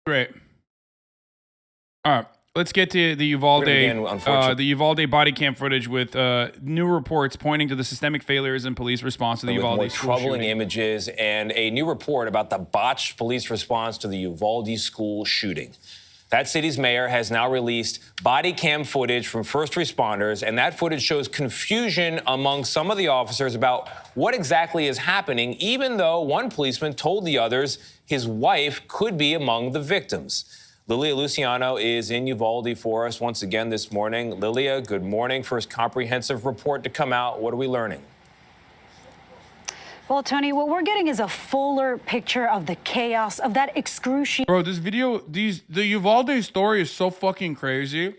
Great. All right. Let's get to the Uvalde, the Uvalde body cam footage with new reports pointing to the systemic failures in police response to the Uvalde more school troubling shooting. Images and a new report about the botched police response to the Uvalde school shooting. That city's mayor has now released body cam footage from first responders, and that footage shows confusion among some of the officers about what exactly is happening, even though one policeman told the others his wife could be among the victims. Lilia Luciano is in Uvalde for us once again this morning. Lilia, good morning. First comprehensive report to come out. What are we learning? Well, Tony, what we're getting is a fuller picture of the chaos of that excruciating. Bro, this video, the Uvalde story is so fucking crazy.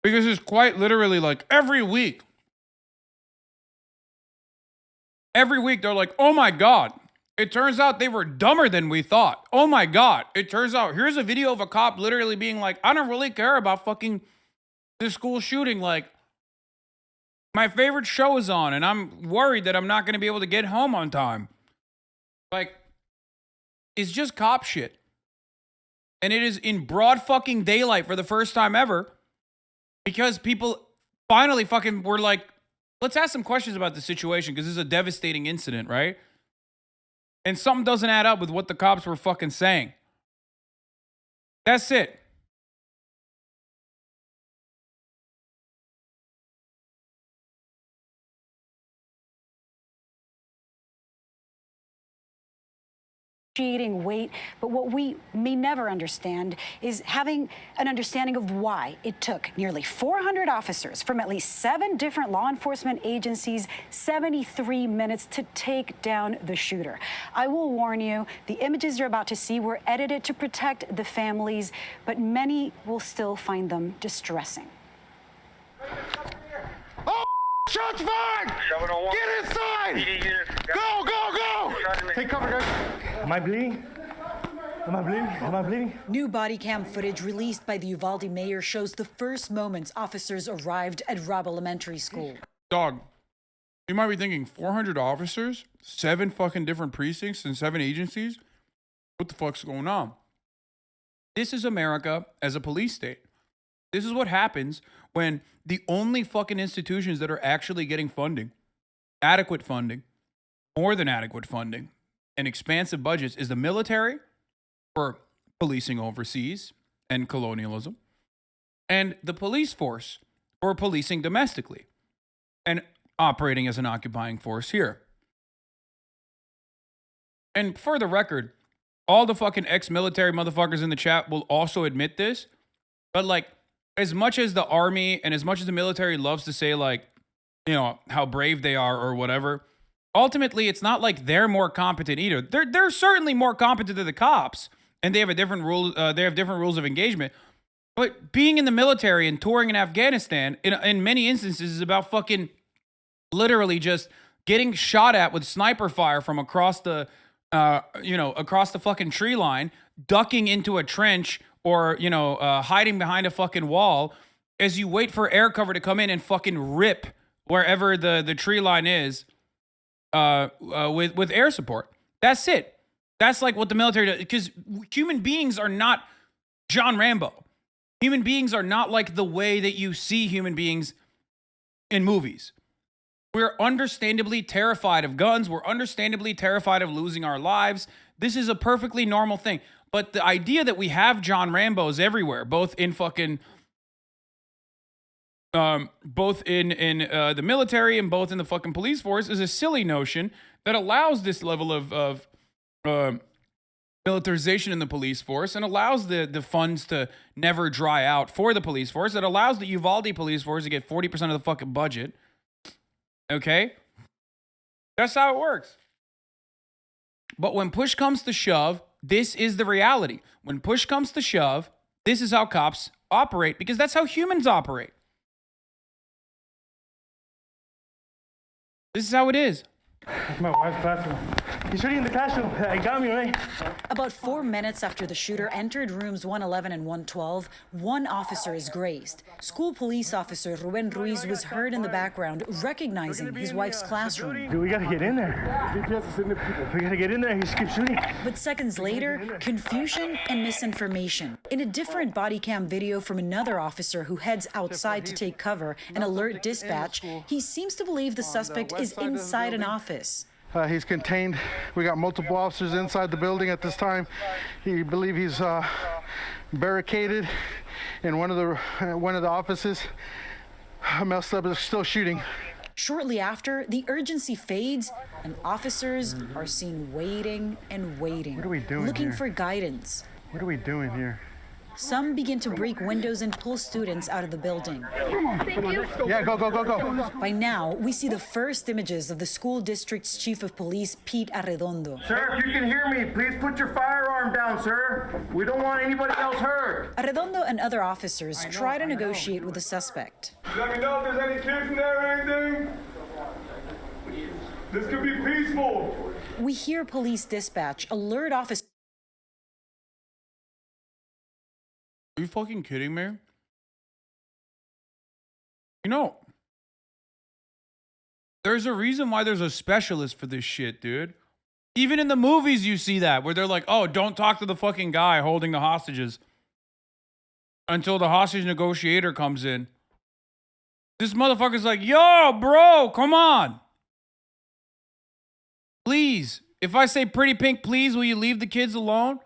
Because it's quite literally like every week they're like, oh my God. It turns out they were dumber than we thought. Oh my God. It turns out here's a video of a cop literally being like, I don't really care about fucking this school shooting. Like, my favorite show is on and I'm worried that I'm not going to be able to get home on time. Like, it's just cop shit. And it is in broad fucking daylight for the first time ever because people finally fucking were like, let's ask some questions about the situation because this is a devastating incident, right? And something doesn't add up with what the cops were fucking saying. That's it. Weight, but what we may never understand is having an understanding of why it took nearly 400 officers from at least 7 different law enforcement agencies 73 minutes to take down the shooter. I will warn you, the images you're about to see were edited to protect the families, but many will still find them distressing. Oh, shots fired! Get inside! Go, go, go! Take cover, guys. Am I bleeding? Am I bleeding? Am I bleeding? New body cam footage released by the Uvalde mayor shows the first moments officers arrived at Robb Elementary School. Dog, you might be thinking 400 officers, 7 fucking different precincts and 7 agencies? What the fuck's going on? This is America as a police state. This is what happens when the only fucking institutions that are actually getting funding, adequate funding, more than adequate funding, and expansive budgets is the military for policing overseas and colonialism, and the police force for policing domestically and operating as an occupying force here. And for the record, all the fucking ex-military motherfuckers in the chat will also admit this, but like, as much as the army and as much as the military loves to say like, you know, how brave they are or whatever, ultimately, it's not like they're more competent either. They're certainly more competent than the cops, and they have a different rule. They have different rules of engagement. But being in the military and touring in Afghanistan, in many instances, is about fucking literally just getting shot at with sniper fire from across the, across the fucking tree line, ducking into a trench, or hiding behind a fucking wall as you wait for air cover to come in and fucking rip wherever the tree line is. With air support. That's it. That's like what the military does. Because human beings are not John Rambo. Human beings are not like the way that you see human beings in movies. We're understandably terrified of guns. We're understandably terrified of losing our lives. This is a perfectly normal thing. But the idea that we have John Rambos everywhere, both in fucking the military and both in the fucking police force, is a silly notion that allows this level of militarization in the police force and allows the funds to never dry out for the police force. It allows the Uvalde police force to get 40% of the fucking budget. Okay? That's how it works. But when push comes to shove, this is the reality. When push comes to shove, this is how cops operate, because that's how humans operate. This is how it is. That's my wife's classroom. He's shooting in the classroom. I got me, right? About 4 minutes after the shooter entered rooms 111 and 112, one officer is grazed. School police officer Ruben Ruiz was heard in the background, recognizing his wife's classroom. Dude, we gotta get in there. We gotta get in there. He just keeps shooting. But seconds later, confusion and misinformation. In a different body cam video from another officer who heads outside to take cover and alert dispatch, he seems to believe the suspect is inside an office. He's contained. We got multiple officers inside the building at this time. He believes he's barricaded in one of the offices. Messed up is still shooting. Shortly after, the urgency fades and officers are seen waiting and waiting. What are we doing looking here? for guidance. What are we doing here? Some begin to break windows and pull students out of the building. Yeah, go. By now, we see the first images of the school district's chief of police, Pete Arredondo. Sir, if you can hear me, please put your firearm down, sir. We don't want anybody else hurt. Arredondo and other officers try to negotiate with the suspect. Let me know if there's any kids in there or anything. This could be peaceful. We hear police dispatch alert officers. Are you fucking kidding me? You know, there's a reason why there's a specialist for this shit, dude. Even in the movies you see that, where they're like, oh, don't talk to the fucking guy holding the hostages until the hostage negotiator comes in. This motherfucker's like, yo, bro, come on. Please, if I say pretty pink, please, will you leave the kids alone?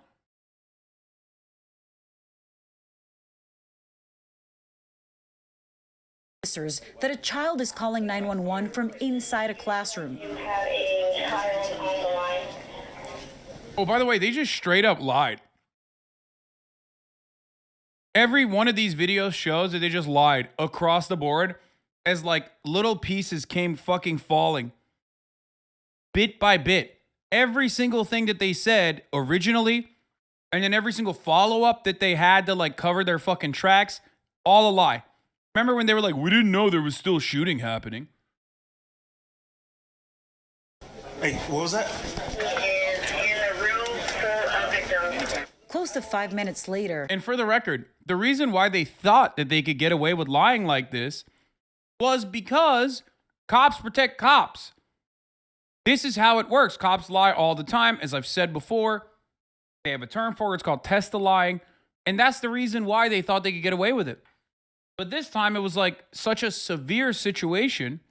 That a child is calling 911 from inside a classroom. You have a child on the line. Oh, by the way, they just straight up lied. Every one of these videos shows that they just lied across the board as like little pieces came fucking falling. Bit by bit. Every single thing that they said originally, and then every single follow-up that they had to like cover their fucking tracks, all a lie. Remember when they were like, we didn't know there was still shooting happening? Hey, what was that? Is in a room full of victims. Close to 5 minutes later. And for the record, the reason why they thought that they could get away with lying like this was because cops protect cops. This is how it works. Cops lie all the time. As I've said before, they have a term for it. It's called test-a-lying. And that's the reason why they thought they could get away with it. But this time it was like such a severe situation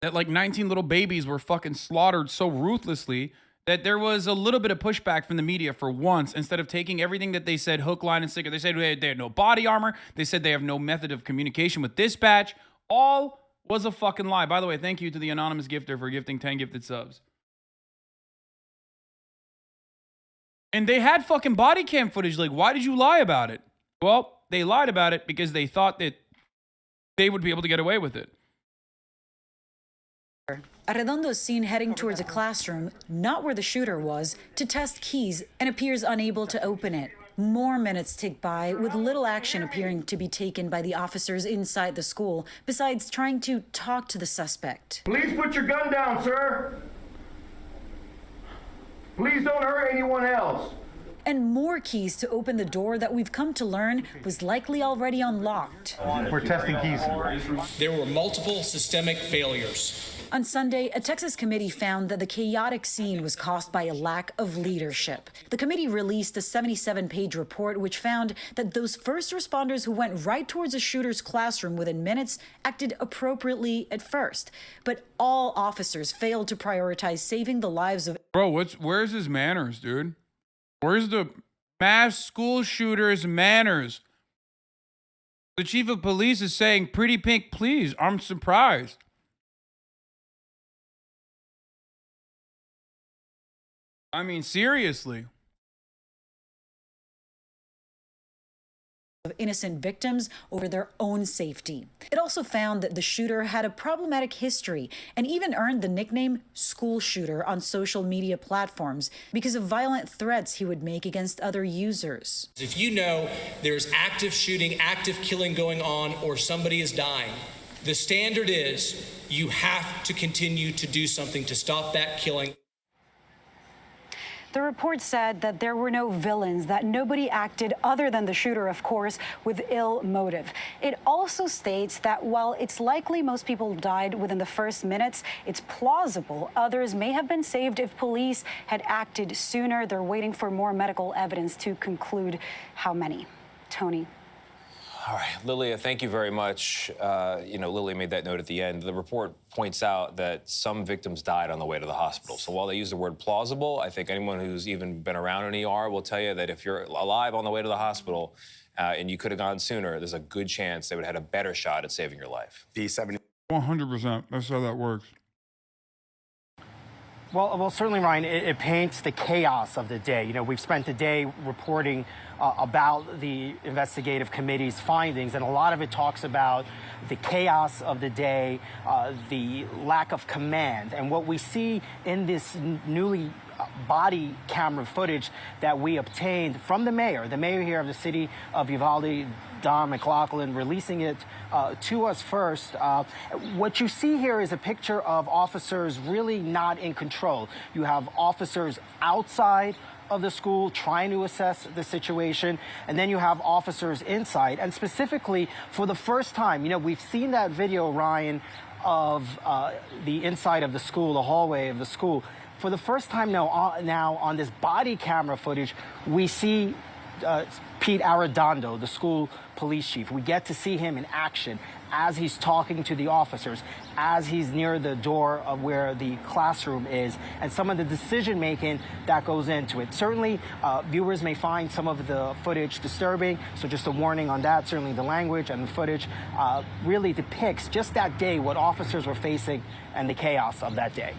that like 19 little babies were fucking slaughtered so ruthlessly that there was a little bit of pushback from the media for once. Instead of taking everything that they said hook, line, and sinker, they said they had no body armor. They said they have no method of communication with dispatch. All was a fucking lie. By the way, thank you to the anonymous gifter for gifting 10 gifted subs. And they had fucking body cam footage. Like, why did you lie about it? Well, they lied about it because they thought that they would be able to get away with it. Arredondo is seen heading towards a classroom, not where the shooter was, to test keys and appears unable to open it. More minutes tick by with little action appearing to be taken by the officers inside the school, besides trying to talk to the suspect. Please put your gun down, sir. Please don't hurt anyone else. And more keys to open the door that we've come to learn was likely already unlocked. We're testing keys. There were multiple systemic failures. On Sunday, a Texas committee found that the chaotic scene was caused by a lack of leadership. The committee released a 77-page report which found that those first responders who went right towards a shooter's classroom within minutes acted appropriately at first. But all officers failed to prioritize saving the lives of... Bro, where's his manners, dude? Where's the mass school shooter's manners? The chief of police is saying, pretty pink, please. I'm surprised. I mean, seriously. Of innocent victims over their own safety. It also found that the shooter had a problematic history and even earned the nickname school shooter on social media platforms because of violent threats he would make against other users. If you know there's active shooting, active killing going on, or somebody is dying, the standard is you have to continue to do something to stop that killing. The report said that there were no villains, that nobody acted other than the shooter, of course, with ill motive. It also states that while it's likely most people died within the first minutes, it's plausible others may have been saved if police had acted sooner. They're waiting for more medical evidence to conclude how many. Tony. All right, Lilia, thank you very much. Lilia made that note at the end. The report points out that some victims died on the way to the hospital. So while they use the word plausible, I think anyone who's even been around an ER will tell you that if you're alive on the way to the hospital and you could have gone sooner, there's a good chance they would have had a better shot at saving your life. 100%. That's how that works. Well, certainly, Ryan, it paints the chaos of the day. You know, we've spent the day reporting about the investigative committee's findings, and a lot of it talks about the chaos of the day, the lack of command. And what we see in this newly body camera footage that we obtained from the mayor here of the city of Uvalde, Don McLaughlin, releasing it to us first. What you see here is a picture of officers really not in control. You have officers outside of the school trying to assess the situation, and then you have officers inside. And specifically, for the first time, we've seen that video, Ryan, of the inside of the school, the hallway of the school. For the first time now on this body camera footage, we see Pete Arredondo, the school police chief. We get to see him in action as he's talking to the officers, as he's near the door of where the classroom is, and some of the decision-making that goes into it. Certainly, viewers may find some of the footage disturbing, so just a warning on that. Certainly the language and the footage really depicts just that day, what officers were facing and the chaos of that day.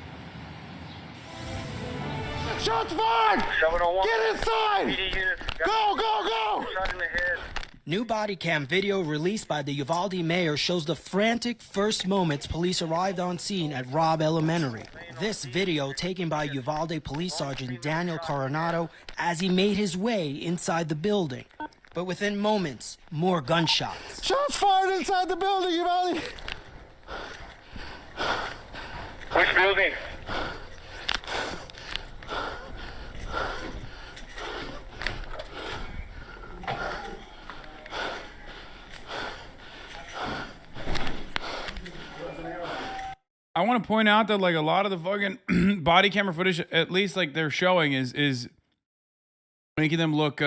Shots fired! Get inside! Go, go, go! New body cam video released by the Uvalde mayor shows the frantic first moments police arrived on scene at Robb Elementary. This video taken by Uvalde Police Sergeant Daniel Coronado as he made his way inside the building. But within moments, more gunshots. Shots fired inside the building, Uvalde! Which building? I want to point out that like a lot of the fucking body camera footage, at least like they're showing, is making them look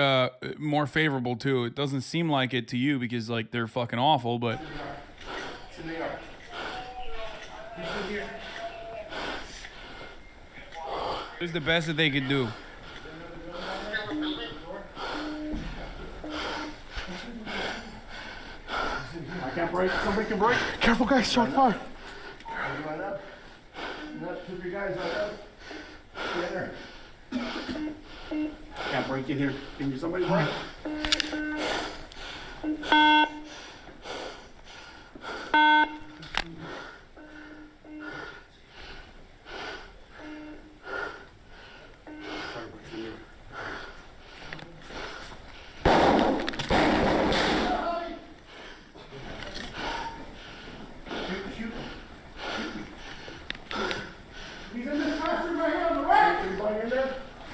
more favorable too. It doesn't seem like it to you because like they're fucking awful, but it's the best that they could do. I can't break. Somebody can break. Careful, guys. Shot fired. Two guys there. Can't break in here. Can you somebody break?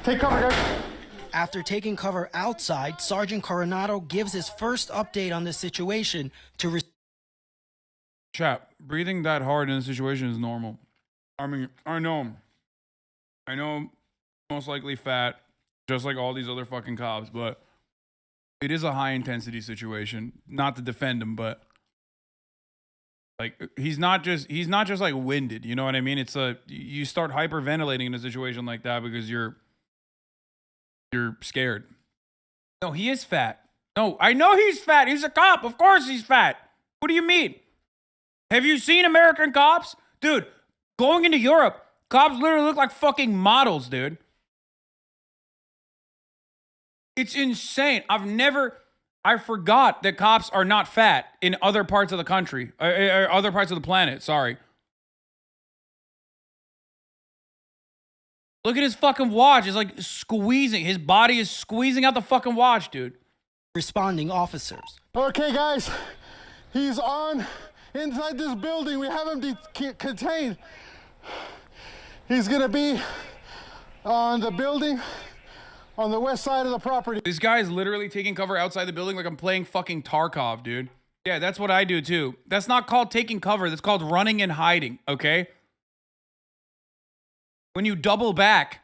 Take cover, guys. After taking cover outside, Sergeant Coronado gives his first update on the situation to Chap, breathing that hard in a situation is normal. I mean, I know most likely fat, just like all these other fucking cops, but it is a high intensity situation. Not to defend him, but like he's not just like winded, you know what I mean? It's you start hyperventilating in a situation like that because you're scared. No, he is fat. No, I know he's fat. He's a cop. Of course he's fat. What do you mean? Have you seen American cops? Dude, going into Europe, cops literally look like fucking models, dude. It's insane. I forgot that cops are not fat in other parts of the country, or other parts of the planet, sorry. Look at his fucking watch. It's like squeezing. His body is squeezing out the fucking watch, dude. Responding officers. Okay, guys. He's inside this building. We have him contained. He's going to be on the building on the west side of the property. This guy is literally taking cover outside the building like I'm playing fucking Tarkov, dude. Yeah, that's what I do too. That's not called taking cover. That's called running and hiding, okay? When you double back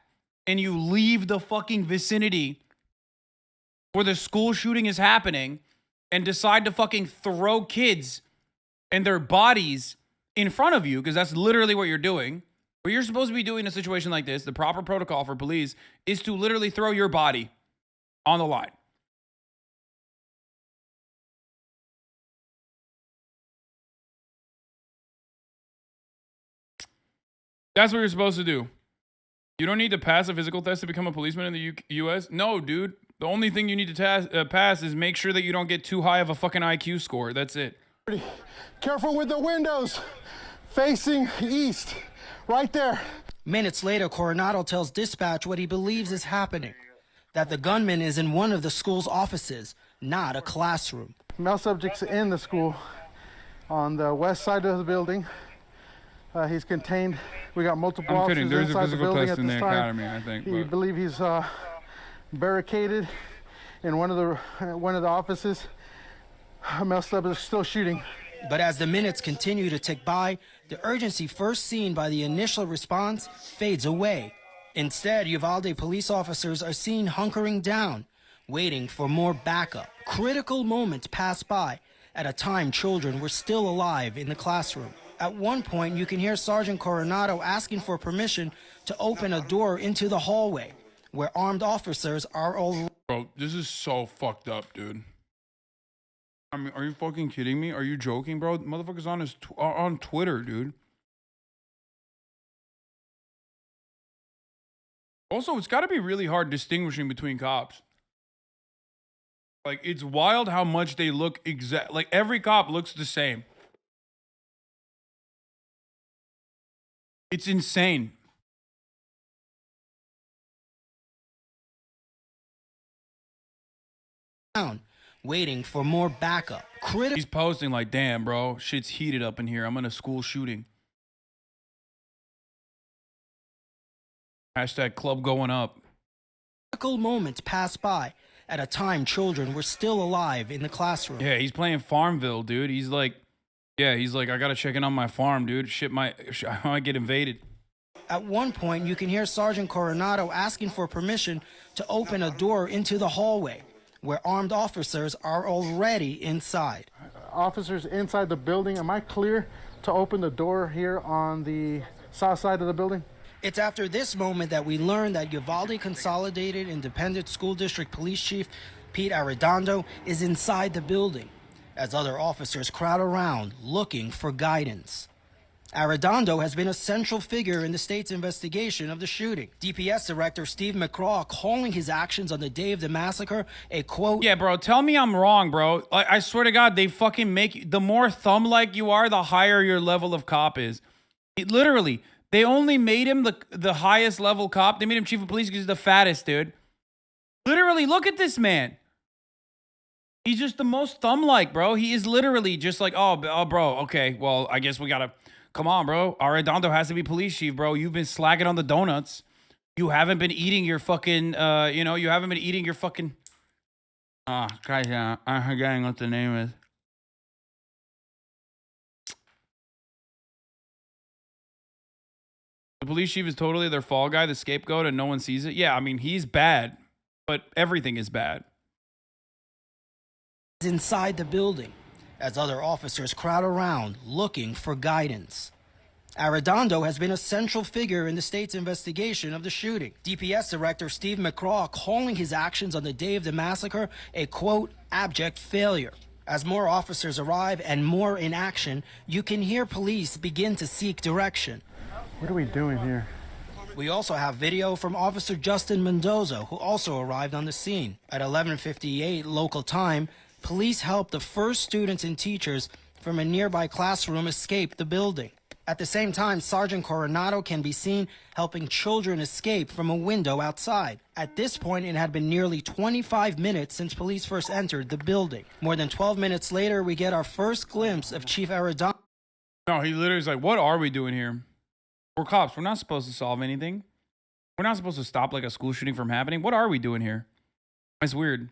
and you leave the fucking vicinity where the school shooting is happening and decide to fucking throw kids and their bodies in front of you, because that's literally what you're doing. What you're supposed to be doing in a situation like this, the proper protocol for police, is to literally throw your body on the line. That's what you're supposed to do. You don't need to pass a physical test to become a policeman in the U.S. No, dude. The only thing you need to pass is make sure that you don't get too high of a fucking IQ score. That's it. Careful with the windows facing east. Right there. Minutes later, Coronado tells dispatch what he believes is happening, that the gunman is in one of the school's offices, not a classroom. Male subject's in the school on the west side of the building. He's contained. We got multiple officers There's inside a the physical building test at in the this time. academy, I think. We believe he's barricaded in one of the offices. Male subject is still shooting. But as the minutes continue to tick by, the urgency first seen by the initial response fades away. Instead, Uvalde police officers are seen hunkering down, waiting for more backup. Critical moments pass by at a time children were still alive in the classroom. At one point, you can hear Sergeant Coronado asking for permission to open a door into the hallway, where armed officers are already... Bro, this is so fucked up, dude. I mean, are you fucking kidding me? Are you joking, bro? Motherfucker's on his on Twitter, dude. Also, it's got to be really hard distinguishing between cops. Like, it's wild how much they look exact. Like, every cop looks the same. It's insane. Waiting for more backup. He's posting like, damn, bro, shit's heated up in here. I'm in a school shooting. Hashtag club going up. Critical moments pass by at a time children were still alive in the classroom. Yeah, he's playing Farmville, dude. He's like, I gotta check in on my farm, dude. I might get invaded. At one point, you can hear Sergeant Coronado asking for permission to open a door into the hallway, where armed officers are already inside. Officers inside the building. Am I clear to open the door here on the south side of the building? It's after this moment that we learn that Uvalde Consolidated Independent School District Police Chief Pete Arredondo is inside the building, as other officers crowd around looking for guidance. Arredondo has been a central figure in the state's investigation of the shooting. DPS Director Steve McCraw calling his actions on the day of the massacre a quote... Yeah, bro, tell me I'm wrong, bro. I swear to God, they fucking make you... The more thumb-like you are, the higher your level of cop is. Literally, they only made him the highest level cop. They made him chief of police because he's the fattest, dude. Literally, look at this man. He's just the most thumb-like, bro. He is literally just like, oh, bro, okay, well, I guess we gotta... Come on, bro. Arredondo has to be police chief, bro. You've been slacking on the donuts. You haven't been eating your fucking, you haven't been eating your fucking... guys, I'm forgetting what the name is. The police chief is totally their fall guy, the scapegoat, and no one sees it. Yeah, I mean, he's bad, but everything is bad. Inside the building, as other officers crowd around looking for guidance. Arredondo has been a central figure in the state's investigation of the shooting. DPS Director Steve McCraw calling his actions on the day of the massacre a, quote, abject failure. As more officers arrive and more in action, you can hear police begin to seek direction. What are we doing here? We also have video from Officer Justin Mendoza, who also arrived on the scene. At 11:58 local time, police helped the first students and teachers from a nearby classroom escape the building. At the same time, Sergeant Coronado can be seen helping children escape from a window outside. At this point, it had been nearly 25 minutes since police first entered the building. More than 12 minutes later, we get our first glimpse of Chief Arredondo. No, he literally is like, what are we doing here? We're cops. We're not supposed to solve anything. We're not supposed to stop like a school shooting from happening. What are we doing here? It's weird.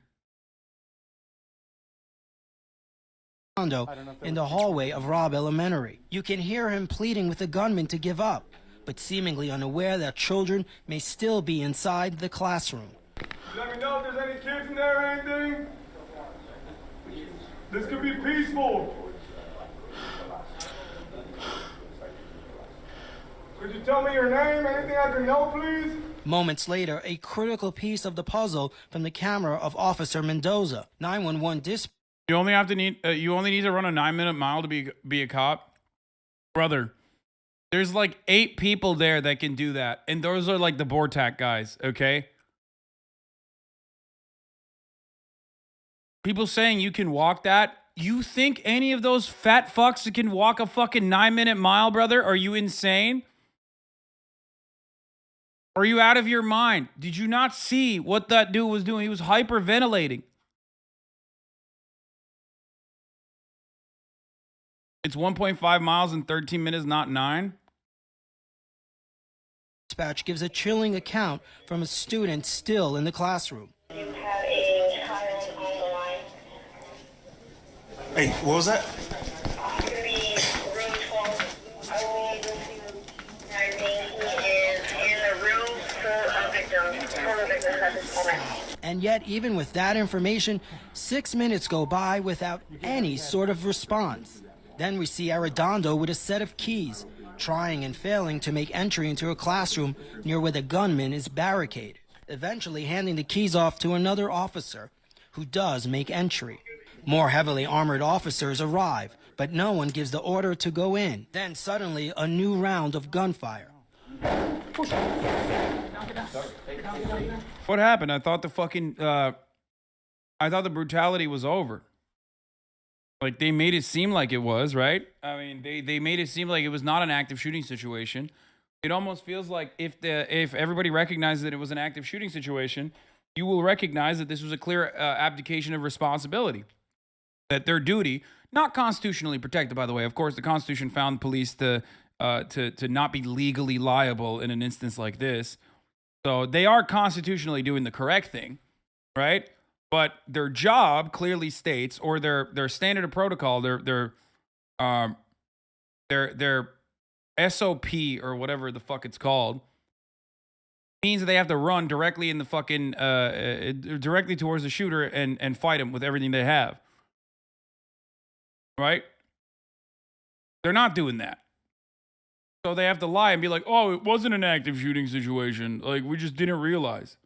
In the hallway of Robb Elementary. You can hear him pleading with the gunman to give up, but seemingly unaware that children may still be inside the classroom. Let me know if there's any kids in there or anything. This could be peaceful. Could you tell me your name? Anything I can know, please? Moments later, a critical piece of the puzzle from the camera of Officer Mendoza. 911 dispatch. You only need to run a 9-minute mile to be a cop, brother. There's like 8 people there that can do that, and those are like the Bortak guys. Okay. People saying you can walk that. You think any of those fat fucks can walk a fucking 9-minute mile, brother? Are you insane? Are you out of your mind? Did you not see what that dude was doing? He was hyperventilating. It's 1.5 miles in 13 minutes, not 9. Dispatch gives a chilling account from a student still in the classroom. You have a child on the line. Hey, what was that? It's going to be room 12. I will be able to. I think he is in a room full of victims. Total victims at this moment. And yet, even with that information, 6 minutes go by without any sort of response. Then we see Arredondo with a set of keys, trying and failing to make entry into a classroom near where the gunman is barricaded, eventually handing the keys off to another officer, who does make entry. More heavily armored officers arrive, but no one gives the order to go in. Then suddenly, a new round of gunfire. What happened? I thought the brutality was over. Like, they made it seem like it was, right? I mean, they made it seem like it was not an active shooting situation. It almost feels like if everybody recognizes that it was an active shooting situation, you will recognize that this was a clear abdication of responsibility. That their duty, not constitutionally protected, by the way. Of course, the Constitution found police to not be legally liable in an instance like this. So they are constitutionally doing the correct thing, right? But their job clearly states, or their standard of protocol, their SOP or whatever the fuck it's called, means that they have to run directly in the fucking directly towards the shooter and fight him with everything they have. Right? They're not doing that. So they have to lie and be like, "Oh, it wasn't an active shooting situation. Like, we just didn't realize."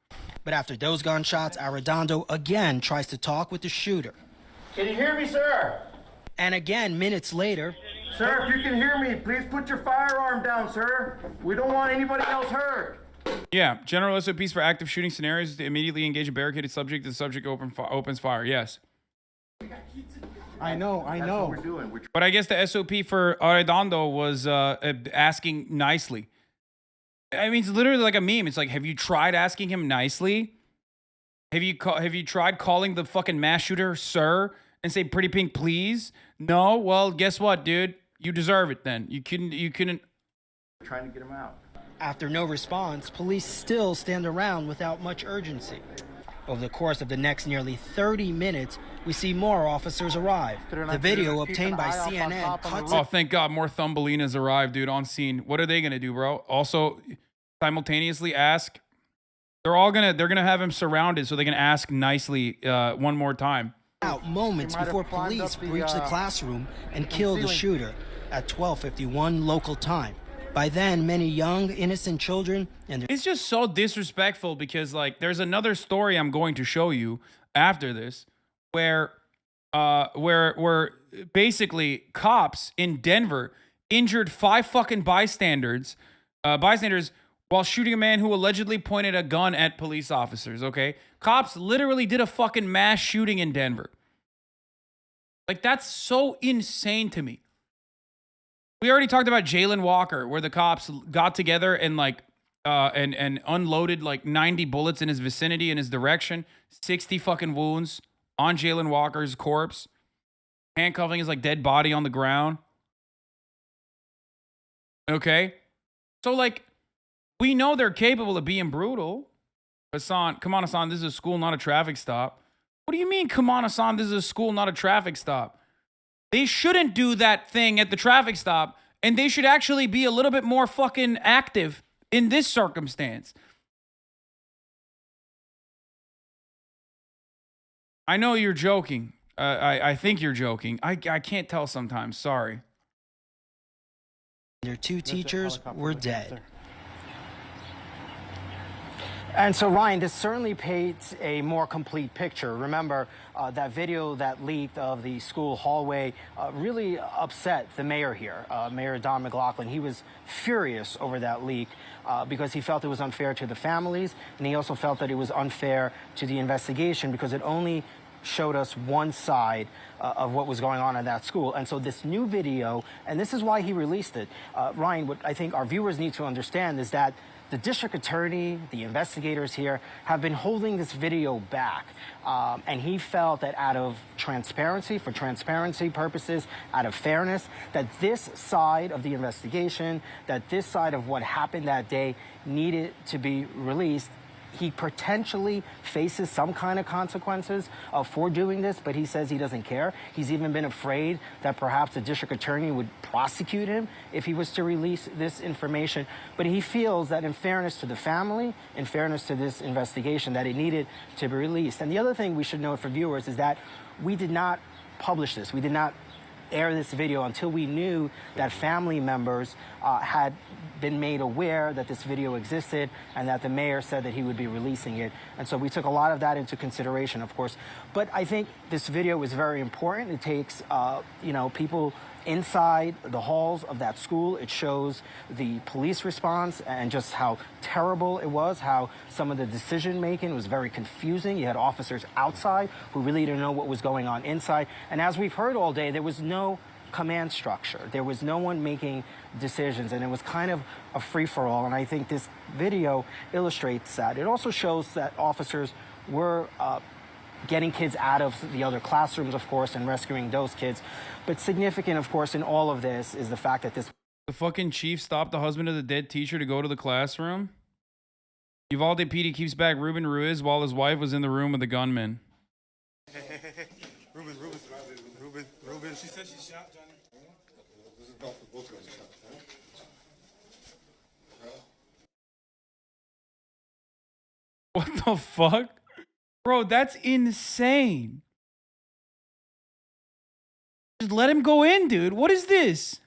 But after those gunshots, Arredondo again tries to talk with the shooter. Can you hear me, sir? And again, minutes later, Sir, if you can hear me, please put your firearm down, sir. We don't want anybody else hurt. Yeah, general SOPs for active shooting scenarios is to immediately engage a barricaded subject. The subject opens fire. Yes. I know. That's what we're doing. But I guess the SOP for Arredondo was asking nicely. I mean, it's literally like a meme. It's like, have you tried asking him nicely? Have you tried calling the fucking mass shooter sir and say pretty pink please? No? Well, guess what, dude? You deserve it then. You couldn't. We're trying to get him out. after no response, police still stand around without much urgency. Over the course of the next nearly 30 minutes, we see more officers arrive. The video obtained by CNN cuts. Oh, thank God, more Thumbelinas arrived, dude, on scene. What are they gonna do, bro? Also, simultaneously ask. They're gonna have him surrounded so they can ask nicely one more time. Out moments before police breach the classroom and kill the shooter at 12:51 local time. By then, many young, innocent children and it's just so disrespectful because, like, there's another story I'm going to show you after this where basically cops in Denver injured 5 fucking bystanders while shooting a man who allegedly pointed a gun at police officers, okay? Cops literally did a fucking mass shooting in Denver. Like, that's so insane to me. We already talked about Jalen Walker, where the cops got together and like and unloaded like 90 bullets in his vicinity, in his direction, 60 fucking wounds on Jalen Walker's corpse, handcuffing his like dead body on the ground. Okay, so like, We know they're capable of being brutal. Hasan, come on, Hasan, this is a school, not a traffic stop. What do you mean, come on, Hasan, this is a school, not a traffic stop? They shouldn't do that thing at the traffic stop, and they should actually be a little bit more fucking active in this circumstance. I know you're joking. I think you're joking. I can't tell sometimes. Sorry. Their 2 teachers were dead. And so, Ryan, this certainly paints a more complete picture. Remember, that video that leaked of the school hallway really upset the mayor here, Mayor Don McLaughlin. He was furious over that leak because he felt it was unfair to the families, and he also felt that it was unfair to the investigation because it only showed us one side of what was going on in that school. And so this new video, and this is why he released it, Ryan, what I think our viewers need to understand is that the district attorney, the investigators here, have been holding this video back. And he felt that out of transparency, for transparency purposes, out of fairness, that this side of the investigation, that this side of what happened that day needed to be released. He potentially faces some kind of consequences for doing this, but he says he doesn't care. He's even been afraid that perhaps the district attorney would prosecute him if he was to release this information. But he feels that in fairness to the family, in fairness to this investigation, that it needed to be released. And the other thing we should note for viewers is that we did not publish this. We did not air this video until we knew that family members had been made aware that this video existed and that the mayor said that he would be releasing it. And so we took a lot of that into consideration, of course. But I think this video is very important. It takes, you know, people inside the halls of that school. It shows the police response and just how terrible it was, how some of the decision making was very confusing. You had officers outside who really didn't know what was going on inside. And as we've heard all day, there was no command structure. There was no one making decisions, and it was kind of a free-for-all. And I think this video illustrates that. It also shows that officers were getting kids out of the other classrooms, of course, and rescuing those kids. But significant, of course, in all of this is the fact that the fucking chief stopped the husband of the dead teacher to go to the classroom. Uvalde PD keeps back Ruben Ruiz while his wife was in the room with the gunman. Hey. Ruben. She said she shot Johnny. This is about both of us shot. What the fuck? Bro, that's insane. Just let him go in, dude. What is this?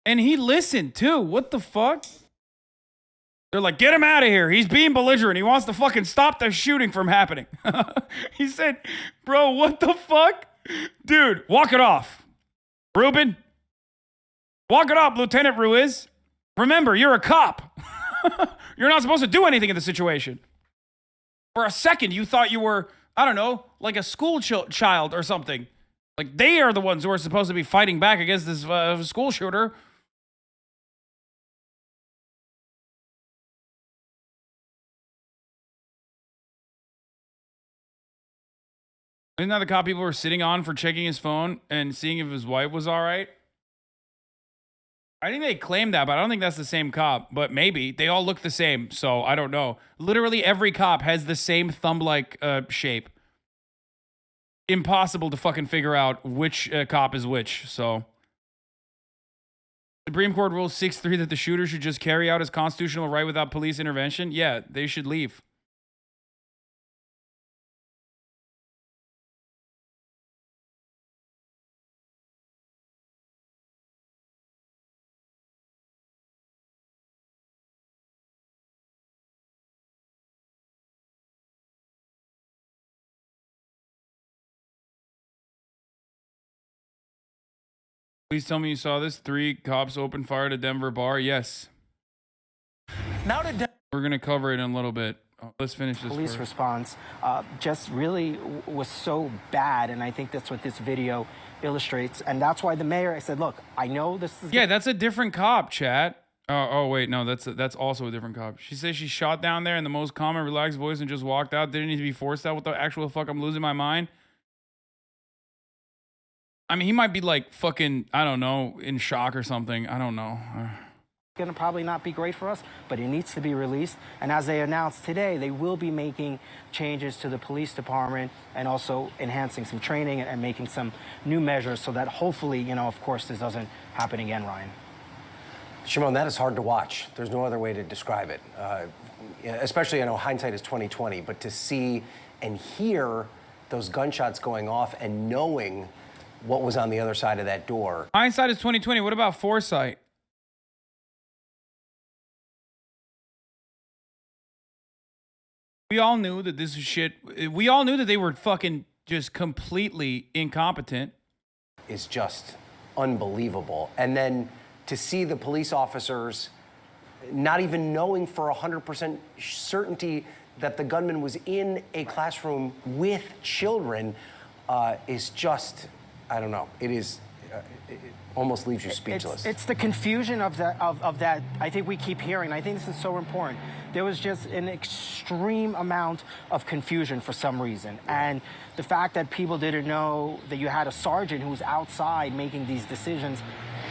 And he listened, too. What the fuck? They're like, get him out of here. He's being belligerent. He wants to fucking stop the shooting from happening. He said, bro, what the fuck? Dude, walk it off. Ruben, walk it off, Lieutenant Ruiz. Remember, you're a cop. You're not supposed to do anything in the situation. For a second, you thought you were, I don't know, like a school child or something. Like, they are the ones who are supposed to be fighting back against this school shooter. Isn't that the cop people were sitting on for checking his phone and seeing if his wife was all right? I think they claimed that, but I don't think that's the same cop. But maybe. They all look the same, so I don't know. Literally every cop has the same thumb-like shape. Impossible to fucking figure out which cop is which, so. Supreme Court rules 6-3 that the shooter should just carry out his constitutional right without police intervention. Yeah, they should leave. Please tell me you saw this. 3 cops opened fire at a Denver bar. Yes. We're going to cover it in a little bit. Let's finish this. Police response just really was so bad, and I think that's what this video illustrates. And that's why the mayor said, look, I know this is... Yeah, that's a different cop, chat. Oh, wait, no, that's also a different cop. She says she shot down there in the most calm and relaxed voice and just walked out. Didn't need to be forced out. What the actual fuck? I'm losing my mind. I mean, he might be like fucking, I don't know, in shock or something. I don't know. Going to probably not be great for us, but it needs to be released. And as they announced today, they will be making changes to the police department and also enhancing some training and making some new measures so that hopefully, you know, of course, this doesn't happen again, Ryan. Shimon, that is hard to watch. There's no other way to describe it. Especially, I know hindsight is 20/20, but to see and hear those gunshots going off and knowing what was on the other side of that door. Hindsight is 20/20. What about foresight? We all knew that this is shit. We all knew that they were fucking just completely incompetent. Is just unbelievable. And then to see the police officers not even knowing for 100% certainty that the gunman was in a classroom with children is just, I don't know, it is, it almost leaves you speechless. It's the confusion of that I think we keep hearing. I think this is so important. There was just an extreme amount of confusion for some reason. And the fact that people didn't know that you had a sergeant who was outside making these decisions,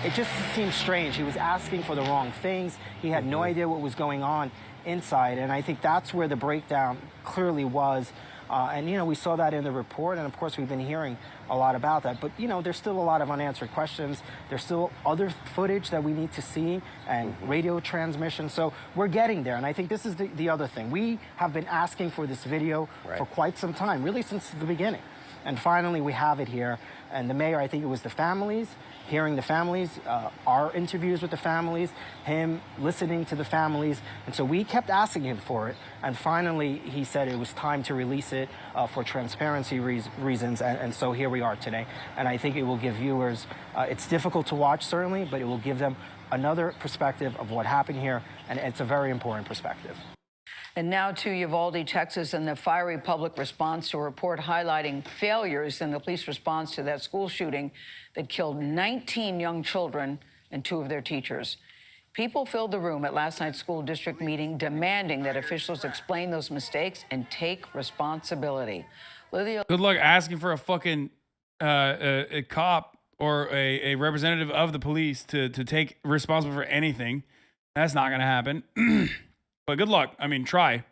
it just seems strange. He was asking for the wrong things. He had no idea what was going on inside. And I think that's where the breakdown clearly was. And, you know, we saw that in the report. And, of course, we've been hearing a lot about that. But, you know, there's still a lot of unanswered questions. There's still other footage that we need to see and radio transmission. So we're getting there. And I think this is the other thing. We have been asking for this video for quite some time, really since the beginning. And finally, we have it here. And the mayor, I think it was the families, hearing the families, our interviews with the families, him listening to the families. And so we kept asking him for it. And finally, he said it was time to release it for transparency reasons. And so here we are today. And I think it will give viewers, it's difficult to watch, certainly, but it will give them another perspective of what happened here. And it's a very important perspective. And now to Uvalde, Texas, and the fiery public response to a report highlighting failures in the police response to that school shooting that killed 19 young children and 2 of their teachers. People filled the room at last night's school district meeting demanding that officials explain those mistakes and take responsibility. Lydia. Good luck asking for a fucking a cop or a representative of the police to take responsible for anything. That's not going to happen. But good luck. I mean, try.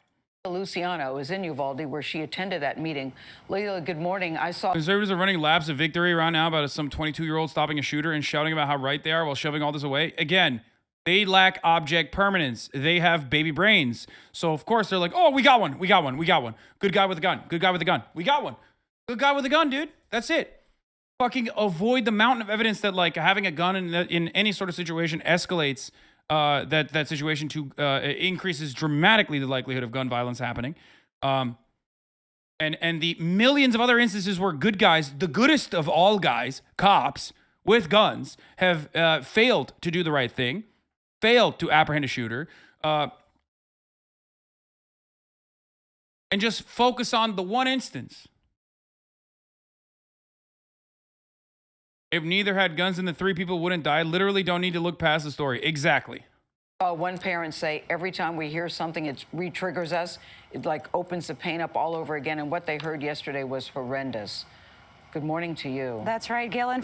Luciano is in Uvalde, where she attended that meeting. Leila, good morning. I saw conservatives are running laps of victory around now about some 22-year-old stopping a shooter and shouting about how right they are while shoving all this away. Again, they lack object permanence. They have baby brains. So, of course, they're like, oh, we got one. We got one. We got one. Good guy with a gun. Good guy with a gun. We got one. Good guy with a gun, dude. That's it. Fucking avoid the mountain of evidence that, like, having a gun in any sort of situation escalates that situation to increases dramatically the likelihood of gun violence happening. And the millions of other instances where good guys, the goodest of all guys, cops with guns, have failed to do the right thing, failed to apprehend a shooter, and just focus on the one instance. If neither had guns and the 3 people wouldn't die, literally don't need to look past the story. Exactly. One parent say every time we hear something, it re-triggers us. It like opens the pain up all over again. And what they heard yesterday was horrendous. Good morning to you. That's right, Galen.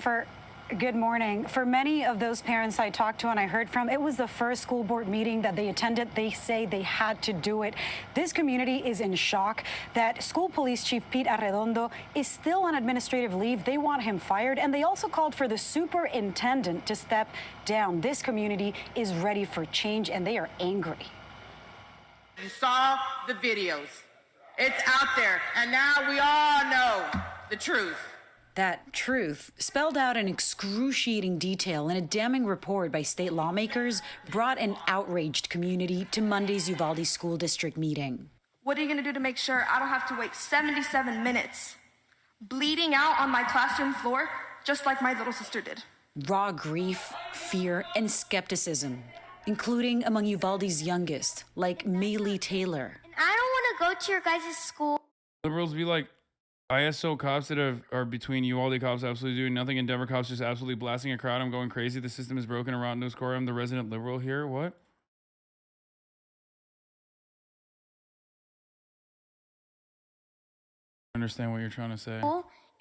Good morning. For many of those parents I talked to and I heard from, it was the first school board meeting that they attended. They say they had to do it. This community is in shock that School Police Chief Pete Arredondo is still on administrative leave. They want him fired, and they also called for the superintendent to step down. This community is ready for change, and they are angry. You saw the videos. It's out there, and now we all know the truth. That truth, spelled out in excruciating detail in a damning report by state lawmakers, brought an outraged community to Monday's Uvalde School District meeting. What are you going to do to make sure I don't have to wait 77 minutes bleeding out on my classroom floor, just like my little sister did? Raw grief, fear, and skepticism, including among Uvalde's youngest, like Maylee Taylor. I don't want to go to your guys' school. Liberals be like, ISO cops that are between Uvalde cops absolutely doing nothing and Denver cops just absolutely blasting a crowd. I'm going crazy. The system is broken and rotten to its core. I'm the resident liberal here. What? I understand what you're trying to say.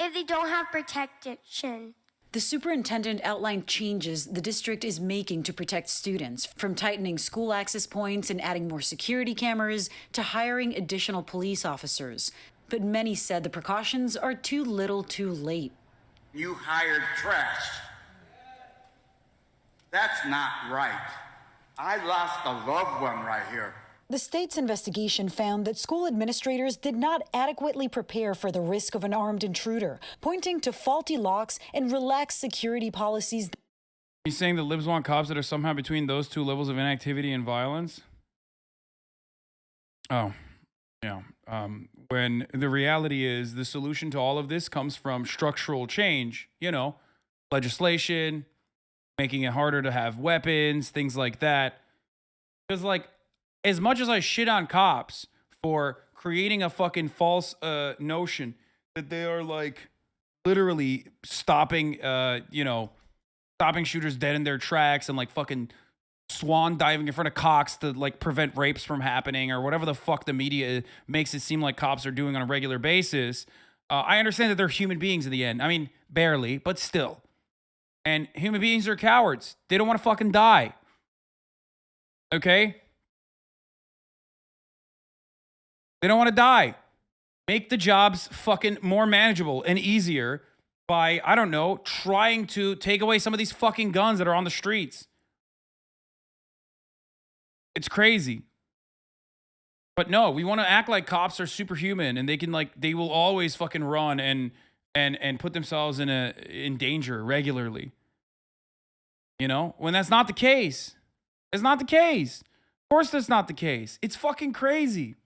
If they don't have protection. The superintendent outlined changes the district is making to protect students, from tightening school access points and adding more security cameras to hiring additional police officers. But many said the precautions are too little too late. You hired trash. That's not right. I lost a loved one right here. The state's investigation found that school administrators did not adequately prepare for the risk of an armed intruder, pointing to faulty locks and relaxed security policies. He's saying the libs want cops that are somehow between those two levels of inactivity and violence. Oh, yeah. When the reality is the solution to all of this comes from structural change, you know, legislation, making it harder to have weapons, things like that. Because, like, as much as I shit on cops for creating a fucking false notion that they are, like, literally stopping, stopping shooters dead in their tracks and, like, fucking swan diving in front of cops to, like, prevent rapes from happening or whatever the fuck the media makes it seem like cops are doing on a regular basis. I understand that they're human beings in the end. I mean, barely, but still. And human beings are cowards. They don't want to fucking die. Okay? They don't want to die. Make the jobs fucking more manageable and easier by, I don't know, trying to take away some of these fucking guns that are on the streets. It's crazy. But no, we want to act like cops are superhuman and they can, like, they will always fucking run and put themselves in danger regularly. You know, when that's not the case. It's not the case. Of course that's not the case. It's fucking crazy.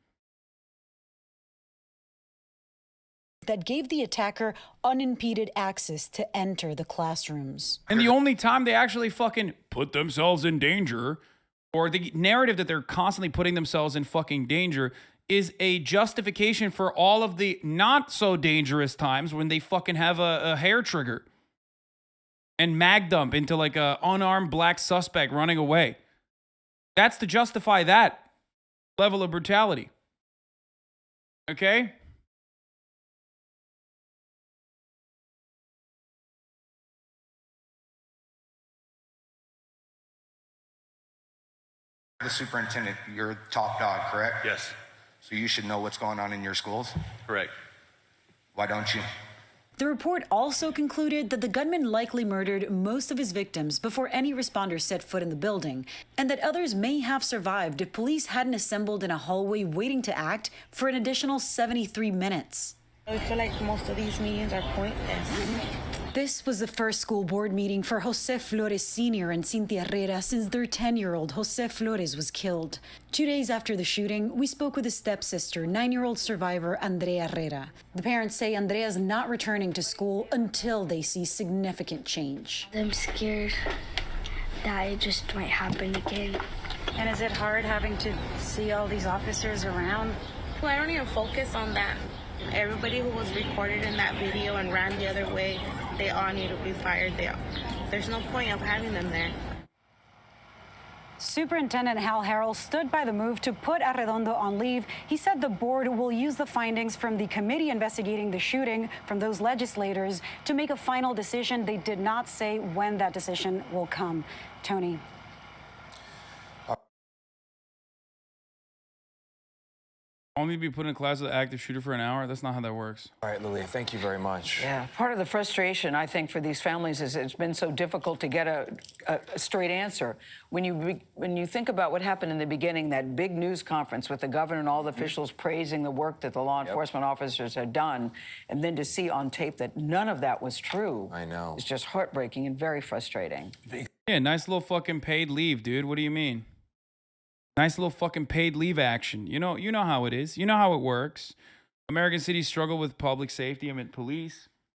That gave the attacker unimpeded access to enter the classrooms. And the only time they actually fucking put themselves in danger, or the narrative that they're constantly putting themselves in fucking danger, is a justification for all of the not so dangerous times when they fucking have a hair trigger and mag dump into, like, a unarmed black suspect running away. That's to justify that level of brutality. Okay? The superintendent, you're top dog, correct? Yes. So you should know what's going on in your schools? Correct. Why don't you? The report also concluded that the gunman likely murdered most of his victims before any responders set foot in the building, and that others may have survived if police hadn't assembled in a hallway waiting to act for an additional 73 minutes. I feel like most of these meetings are pointless. This was the first school board meeting for Jose Flores Sr. and Cynthia Herrera since their 10-year-old Jose Flores was killed. 2 days after the shooting, we spoke with his stepsister, 9-year-old survivor Andrea Herrera. The parents say Andrea's not returning to school until they see significant change. I'm scared that it just might happen again. And is it hard having to see all these officers around? Well, I don't even focus on that. Everybody who was recorded in that video and ran the other way, they all need to be fired. There's no point of having them there. Superintendent Hal Harrell stood by the move to put Arredondo on leave. He said the board will use the findings from the committee investigating the shooting from those legislators to make a final decision. They did not say when that decision will come. Tony. Only be put in class with an active shooter for an hour? That's not how that works. All right, Lily, thank you very much. Yeah, part of the frustration, I think, for these families is it's been so difficult to get a straight answer. When you think about what happened in the beginning, that big news conference with the governor and all the officials praising the work that the law enforcement officers had done, and then to see on tape that none of that was true. I know. It's just heartbreaking and very frustrating. Yeah, nice little fucking paid leave, dude. What do you mean? Nice little fucking paid leave action. You know how it is. You know how it works. American cities struggle with public safety. I mean, police.